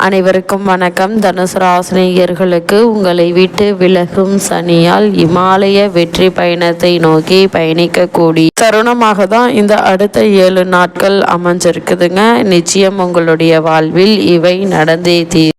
அனைவருக்கும் வணக்கம். தனுசு ராசினியர்களுக்கு உங்களை விட்டு விலகும் சனியால் இமாலய வெற்றி பயணத்தை நோக்கி பயணிக்கக்கூடிய தருணமாக தான் இந்த அடுத்த 7 நாட்கள் அமைஞ்சிருக்குதுங்க. நிச்சயம் உங்களுடைய வாழ்வில் இவை நடந்தே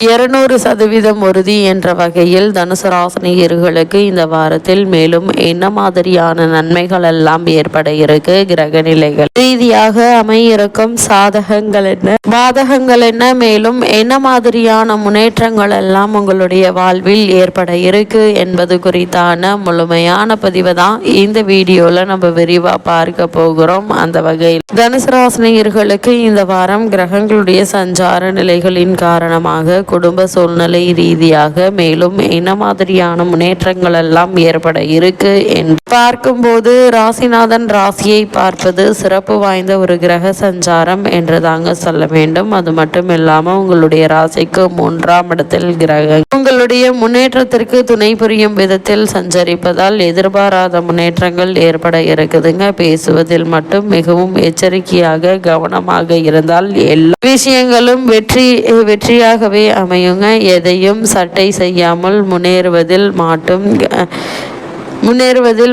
200% உறுதி என்ற வகையில் தனுசு ராசினியர்களுக்கு இந்த வாரத்தில் மேலும் என்ன மாதிரியான நன்மைகள் எல்லாம் ஏற்பட இருக்கு, கிரக நிலைகள் ரீதியாக அமையிருக்கும் சாதகங்கள் என்ன, பாதகங்கள் என்ன, மேலும் என்ன மாதிரியான முன்னேற்றங்கள் எல்லாம் உங்களுடைய வாழ்வில் ஏற்பட இருக்கு என்பது குறித்தான முழுமையான பதிவை தான் இந்த வீடியோல நம்ம விரிவா பார்க்க போகிறோம். அந்த வகையில் தனுசு ராசினியர்களுக்கு இந்த வாரம் கிரகங்களுடைய சஞ்சார நிலைகளின் காரணமாக குடும்ப சூழ்நிலை ரீதியாக மேலும் என்ன மாதிரியான முன்னேற்றங்கள் எல்லாம் ஏற்பட இருக்கு என்று பார்க்கும்போது ராசிநாதன் ராசியை பார்ப்பது சிறப்பு வாய்ந்த ஒரு கிரக சஞ்சாரம் என்று தாங்க சொல்ல வேண்டும். அது மட்டும் இல்லாமல் உங்களுடைய ராசிக்கு 3ஆம் இடத்தில் கிரகம் உங்களுடைய முன்னேற்றத்திற்கு துணை புரியும் விதத்தில் சஞ்சரிப்பதால் எதிர்பாராத முன்னேற்றங்கள் ஏற்பட இருக்குதுங்க. பேசுவதில் மட்டும் மிகவும் எச்சரிக்கையாக கவனமாக இருந்தால் எல்லா விஷயங்களும் வெற்றியாகவே அமையுங்க. எதையும் சட்டை செய்யாமல் முன்னேறுவதில்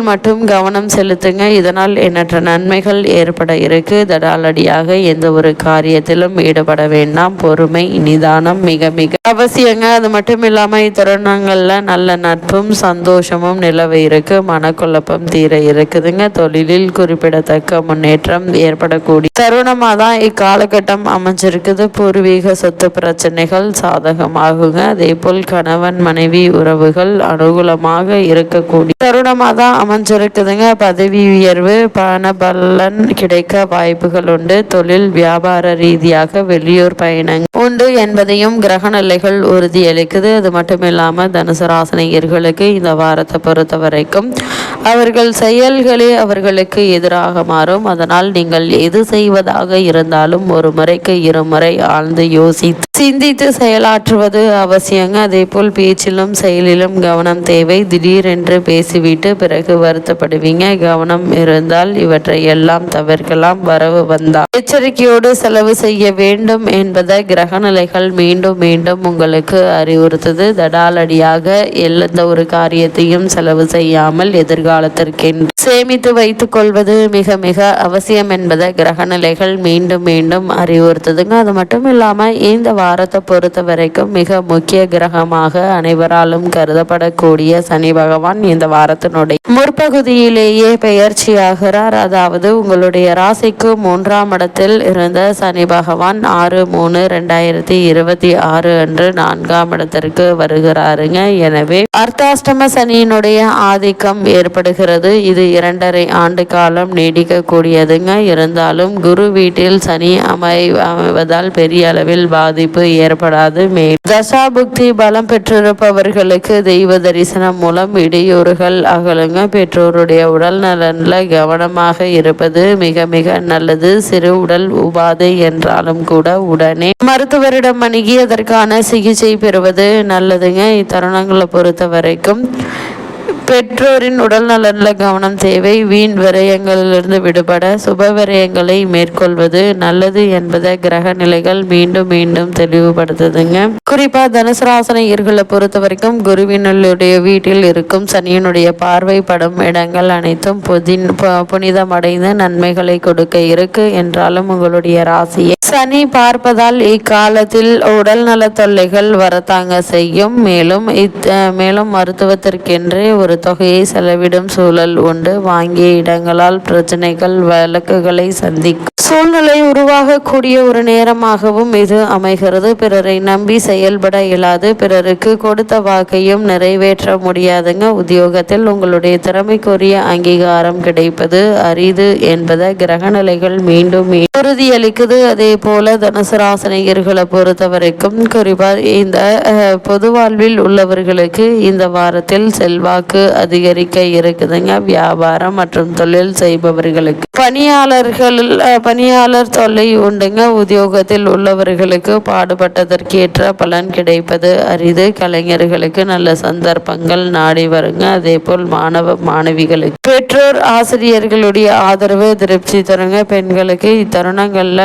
மட்டும் கவனம் செலுத்துங்க. இதனால் எண்ணற்ற நன்மைகள் ஏற்பட இருக்கு. தடாலடியாக எந்த ஒரு காரியத்திலும் ஈடுபட வேண்டாம். பொறுமை நிதானம் மிக மிக அவசியங்க. அது மட்டும் இல்லாமல் இத்தருணங்கள்ல நல்ல நட்பும் சந்தோஷமும் நிலவ இருக்கு. மனக்குழப்பம் தீர இருக்குதுங்க. தொழிலில் குறிப்பிடத்தக்க முன்னேற்றம் ஏற்படக்கூடிய தருணமாக தான் இக்காலகட்டம் அமைஞ்சிருக்குது. பூர்வீக சொத்து பிரச்சனைகள் சாதகமாகுங்க. அதே போல் கணவன் மனைவி உறவுகள் அனுகூலமாக இருக்கக்கூடிய தருணமாக தான் அமைஞ்சிருக்குதுங்க. பதவி உயர்வு பணபலன் கிடைக்க வாய்ப்புகள் உண்டு. தொழில் வியாபார ரீதியாக வெளியூர் பயணங்கள் உண்டு என்பதையும் கிரக நிலைகள் உறுதியளிக்குது. அது மட்டும் இல்லாமல் தனுசு ராசினியர்களுக்கு இந்த வாரத்தை பொறுத்த வரைக்கும் அவர்கள் செயல்களே அவர்களுக்கு எதிராக மாறும். அதனால் நீங்கள் எது செய்வதாக இருந்தாலும் ஒரு முறைக்கு 2 முறை ஆழ்ந்து சிந்தித்து செயலாற்றுவது அவசியங்க. அதே போல் பேச்சிலும் செயலிலும் கவனம் தேவை. திடீரென்று பேசிவிட்டு பிறகு வருத்தப்படுவீங்க. கவனம் இருந்தால் இவற்றை எல்லாம் தவிர்க்கலாம். வரவு வந்தால் எச்சரிக்கையோடு செலவு செய்ய வேண்டும் என்பதை கிரக நிலைகள் மீண்டும் மீண்டும் உங்களுக்கு அறிவுறுத்தது. தடாலடியாக எந்த ஒரு காரியத்தையும் செலவு செய்யாமல் எதிர்காலத்திற்கென்று சேமித்து வைத்துக் கொள்வது மிக மிக அவசியம் என்பதை கிரக நிலைகள் மீண்டும் மீண்டும் அறிவுறுத்துதுங்க. அது மட்டும் இல்லாமல் இந்த வாரத்தை பொறுத்த வரைக்கும் மிக முக்கிய கிரகமாக அனைவராலும் கருதப்படக்கூடிய சனி பகவான் இந்த வாரத்தினுடைய முற்பகுதியிலேயே பெயர்ச்சியாகிறார். அதாவது உங்களுடைய ராசிக்கு 3ஆம் இடத்தில் இருந்த சனி பகவான் 6/3/2026 அன்று 4ஆம் இடத்திற்கு வருகிறாருங்க. எனவே அர்த்தாஷ்டம சனியினுடைய ஆதிக்கம் ஏற்படுகிறது. இது 2.5 ஆண்டு காலம் நீடிக்கக்கூடியதுங்க. இருந்தாலும் குரு வீட்டில் சனி அமைவதால் பெரிய அளவில் பாதிப்பு ஏற்படாது. மேலும் தசாபுக்தி பலம் பெற்றிருப்பவர்களுக்கு தெய்வ தரிசனம் மூலம் இடையூறுகள் அகலுங்க. பெற்றோருடைய உடல் நலன்ல கவனமாக இருப்பது மிக மிக நல்லது. சிறு உடல் உபாதை என்றாலும் கூட உடனே மருத்துவரிடம் அணுகி அதற்கான சிகிச்சை பெறுவது நல்லதுங்க. இத்தருணங்களை பொறுத்த வரைக்கும் பெற்றோரின் உடல் நலனில் கவனம் தேவை. வீண் விரயங்களிலிருந்து விடுபட சுப விரயங்களை மேற்கொள்வது நல்லது என்பதை கிரக நிலைகள் மீண்டும் மீண்டும் தெளிவுபடுத்துதுங்க. குறிப்பா தனுசு ராசினியர்களை பொறுத்த வரைக்கும் குருவினுடைய வீட்டில் இருக்கும் சனியினுடைய பார்வை படும் இடங்கள் அனைத்தும் புனிதமடைந்து நன்மைகளை கொடுக்க இருக்கு. என்றாலும் உங்களுடைய ராசியை சனி பார்ப்பதால் இக்காலத்தில் உடல் நல தொல்லைகள் வரத்தாங்க செய்யும். மேலும் மருத்துவத்திற்கென்றே ஒரு தொகையை செலவிடும் சூழல் உண்டு. வாங்கிய இடங்களால் பிரச்சனைகள் வழக்குகளை சந்திக்கும் சூழ்நிலை உருவாகக்கூடிய ஒரு நேரமாகவும் இது அமைகிறது. பிறரை நம்பி செயல்பட இயலாது. பிறருக்கு கொடுத்த வாக்கையும் நிறைவேற்ற முடியாதுங்க. உத்தியோகத்தில் உங்களுடைய திறமைக்குரிய அங்கீகாரம் கிடைப்பது அரிது என்பதை கிரக நிலைகள் மீண்டும் உறுதியளிக்குது. அதே போல தனுசு ராசினியர்களை பொறுத்த வரைக்கும் குறிப்பாக இந்த பொது வாழ்வில் உள்ளவர்களுக்கு இந்த வாரத்தில் செல்வாக்கு அதிகரிக்க இருக்குதுங்க. வியாபாரம் மற்றும் தொழில் செய்பவர்களுக்கு பணியாளர் தொல்லை உண்டுங்க. உத்தியோகத்தில் உள்ளவர்களுக்கு பாடுபட்டதற்கேற்ற பலன் கிடைப்பது அரிது. கலைஞர்களுக்கு நல்ல சந்தர்ப்பங்கள் நாடி வருங்க. அதே போல் மாணவிகளுக்கு பெற்றோர் ஆசிரியர்களுடைய ஆதரவு திருப்தி தருங்க. பெண்களுக்கு இத்தருணங்கள்ல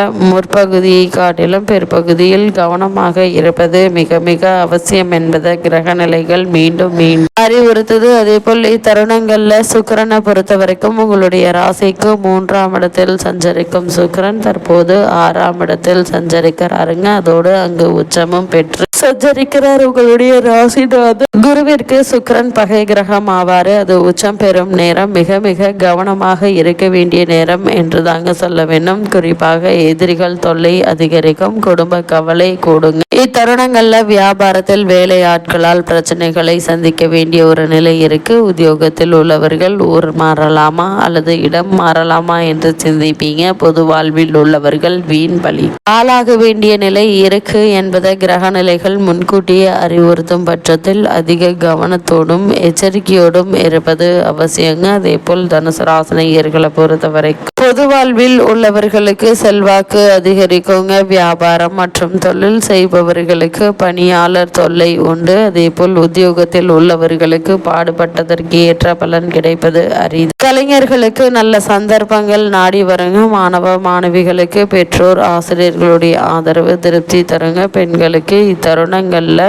முன்பகுதியை காட்டிலும் பிற்பகுதியில் கவனமாக இருப்பது மிக மிக அவசியம் என்பதை கிரக நிலைகள் மீண்டும் மீண்டும் அறிவுறுத்தது. அதே போல் இத்தருணங்கள்ல சுக்கிரனை பொறுத்த வரைக்கும் உங்களுடைய ராசிக்கு 3ஆம் இடத்தில் சஞ்சரிக்கும் சுக்கிரன் தற்போது 6ஆம் இடத்தில் சஞ்சரிக்கிறாருங்க. அதோடு அங்கு உச்சமும் பெற்று சஞ்சரிக்கிறார். உங்களுடைய ராசிநாதன் குருவிற்கு சுக்கிரன் பகை கிரகம் ஆவாரு. அது உச்சம் பெறும் நேரம் மிக மிக கவனமாக இருக்க வேண்டிய நேரம் என்று தாங்க சொல்ல வேண்டும். குறிப்பாக எதிரிகள் தொல்லை அதிகரிக்கும், குடும்ப கவலை கூடுங்க. இத்தருணங்கள்ல வியாபாரத்தில் வேலையாட்களால் பிரச்சனைகளை சந்திக்க வேண்டிய ஒரு நிலை இருக்கு. உத்தியோகத்தில் உள்ளவர்கள் ஊர் மாறலாமா அல்லது இடம் மாறலாமா என்று சிந்திப்பீங்க. பொது வாழ்வில் உள்ளவர்கள் வீண் பலி ஆளாக வேண்டிய நிலை இருக்கு என்பதை கிரக நிலைகள் முன்கூட்டியே அறிவுறுத்தும் பட்சத்தில் அதிக கவனத்தோடும் எச்சரிக்கையோடும் இருப்பது அவசியங்க. அதே போல் தனுசு ராசினியர்களை பொறுத்தவரை பொது வாழ்வில் உள்ளவர்களுக்கு செல்வாக்கு அதிகரிக்குங்க. வியாபாரம் மற்றும் தொழில் செய்பவர்களுக்கு பணியாளர் தொல்லை உண்டு. அதே போல் உத்தியோகத்தில் உள்ளவர்களுக்கு பாடுபட்டதற்கு ஏற்ற பலன் கிடைப்பது அரிது. கலைஞர்களுக்கு நல்ல சந்தர்ப்பங்கள் நாடி வருங்க. மாணவ மாணவிகளுக்கு பெற்றோர் ஆசிரியர்களுடைய ஆதரவு திருப்தி தருங்க. பெண்களுக்கு இத்தருணங்கள்ல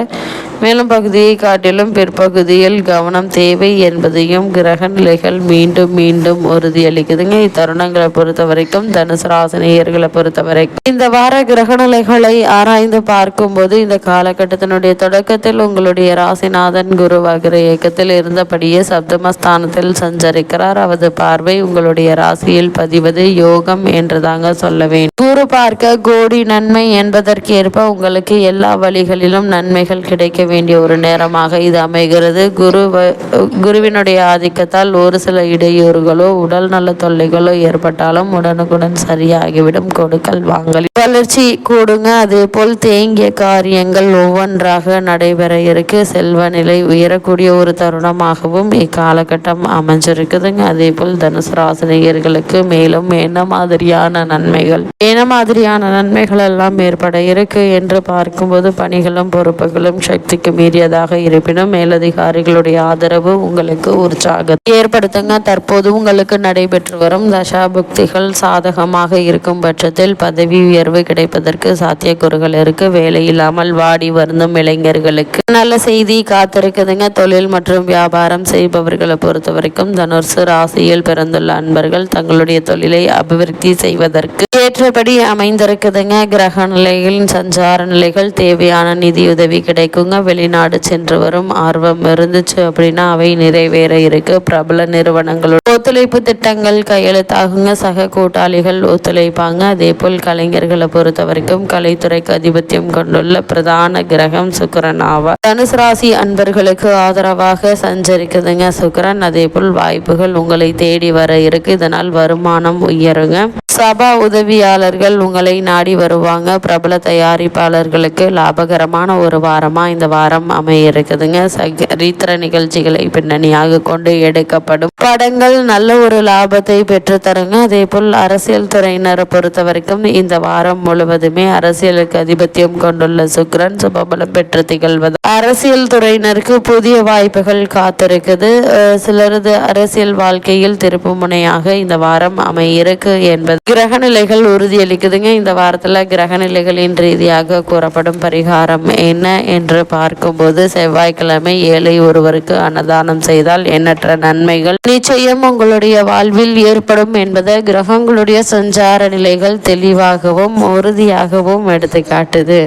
மேலும் பகுதியை காட்டிலும் பிற்பகுதியில் கவனம் தேவை என்பதையும் கிரக நிலைகள் மீண்டும் மீண்டும் உறுதியளிக்குதுங்க. இத்தருணங்களை பொறுத்த வரைக்கும் தனுசு ராசினியர்களை பொறுத்த வரைக்கும் இந்த வார கிரக நிலைகளை ஆராய்ந்து பார்க்கும்போது இந்த காலகட்டத்தினுடைய தொடக்கத்தில் உங்களுடைய ராசிநாதன் குரு வக்ர இயக்கத்தில் இருந்தபடியே சப்தமஸ்தானத்தில் சஞ்சரிக்கிறார். அவரது பார்வை உங்களுடைய ராசியில் பதிவது யோகம் என்று தாங்க சொல்ல வேண்டும். குரு பார்க்க கோடி நன்மை என்பதற்கு ஏற்ப உங்களுக்கு எல்லா வழிகளிலும் நன்மைகள் கிடைக்க வேண்டிய ஒரு நேரமாக இது அமைகிறது. குருவினுடைய ஆதிக்கத்தால் ஒரு சில இடையூறுகளோ உடல் நல தொல்லைகளோ ஏற்பட்டாலும் உடனுக்குடன் சரியாகிவிடும். கொடுக்கல் வாங்கல் வளர்ச்சி கூடுங்க. அதே போல் தேங்கிய காரியங்கள் ஒவ்வொன்றாக நடைபெற இருக்கு. செல்வ நிலை உயரக்கூடிய ஒரு தருணமாகவும் இக்காலகட்டம் அமைஞ்சிருக்குதுங்க. அதே போல் தனுசு ராசினியர்களுக்கு மேலும் என்ன மாதிரியான நன்மைகள் எல்லாம் ஏற்பட இருக்கு என்று பார்க்கும்போது பணிகளும் பொறுப்புகளும் சக்திக்கு மீறியதாக இருப்பினும் மேலதிகாரிகளுடைய ஆதரவு உங்களுக்கு உற்சாகத்தை ஏற்படுத்துங்க. தற்போது உங்களுக்கு நடைபெற்று வரும் தசாபுக்திகள் சாதகமாக இருக்கும் பட்சத்தில் பதவி உயர்வு கிடைப்பதற்கு சாத்தியக்கூறுகள் இருக்கு. வேலை இல்லாமல் வாடி வருந்தும் இளைஞர்களுக்கு நல்ல செய்தி காத்திருக்குதுங்க. தொழில் மற்றும் வியாபாரம் செய்பவர்களை பொறுத்த வரைக்கும் தனுசு ராசியில் பிறந்துள்ள அன்பர்கள் தங்களுடைய தொழிலை அபிவிருத்தி செய்வதற்கு ஏற்றபடி அமைந்திருக்குதுங்க. கிரக நிலைகளின் சஞ்சார நிலைகள் தேவையான நிதியுதவி கிடைக்குங்க. வெளிநாடு சென்று வரும் ஆர்வம் இருந்துச்சு அப்படின்னா அவை நிறைவேற இருக்கு. பிரபல நிறுவனங்களோட ஒத்துழைப்பு திட்டங்கள் கையெழுத்தாகுங்க. சக கூட்டாளிகள் ஒத்துழைப்பாங்க. அதே போல் கலைஞர்களை பொறுத்த வரைக்கும் கலைத்துறைக்கு அதிபத்தியம் கொண்டுள்ள பிரதான கிரகம் சுக்கிரன் ஆவார். தனுசு ராசி அன்பர்களுக்கு ஆதரவாக சஞ்சரிக்குதுங்க சுக்கிரன். அதே போல் வாய்ப்புகள் உங்களை தேடி வர இருக்கு. இதனால் வருமானம் உயருங்க. சபா உதவியாளர்கள் உங்களை நாடி வருவாங்க. பிரபல தயாரிப்பாளர்களுக்கு லாபகரமான ஒரு வாரமா இந்த வாரம் அமைய இருக்குதுங்க. சரித்திர நிகழ்ச்சிகளை பின்னணியாக கொண்டு எடுக்கப்படும் படங்கள் நல்ல ஒரு லாபத்தை பெற்று தருங்க. அதே போல் அரசியல் துறையினரை பொறுத்த வரைக்கும் இந்த வாரம் முழுவதுமே அரசியலுக்கு அதிபத்தியம் கொண்டுள்ள சுக்கிரன் சுபபலம் பெற்று திகழ்வது அரசியல் துறையினருக்கு புதிய வாய்ப்புகள் காத்திருக்குது. சிலரது அரசியல் வாழ்க்கையில் திருப்பு முனையாக இந்த வாரம் அமையிருக்கு என்பது கிரக நிலைகள் உறுதியளிக்குதுங்க. இந்த வாரத்துல கிரக நிலைகளின் ரீதியாக கூறப்படும் பரிகாரம் என்ன என்று பார்க்கும்போது செவ்வாய்க்கிழமை ஏழை ஒருவருக்கு அன்னதானம் செய்தால் எண்ணற்ற நன்மைகள் நிச்சயம் உங்களுடைய வாழ்வில் ஏற்படும் என்பதை கிரகங்களுடைய சஞ்சார நிலைகள் தெளிவாகவும் உறுதியாகவும் எடுத்து காட்டுது.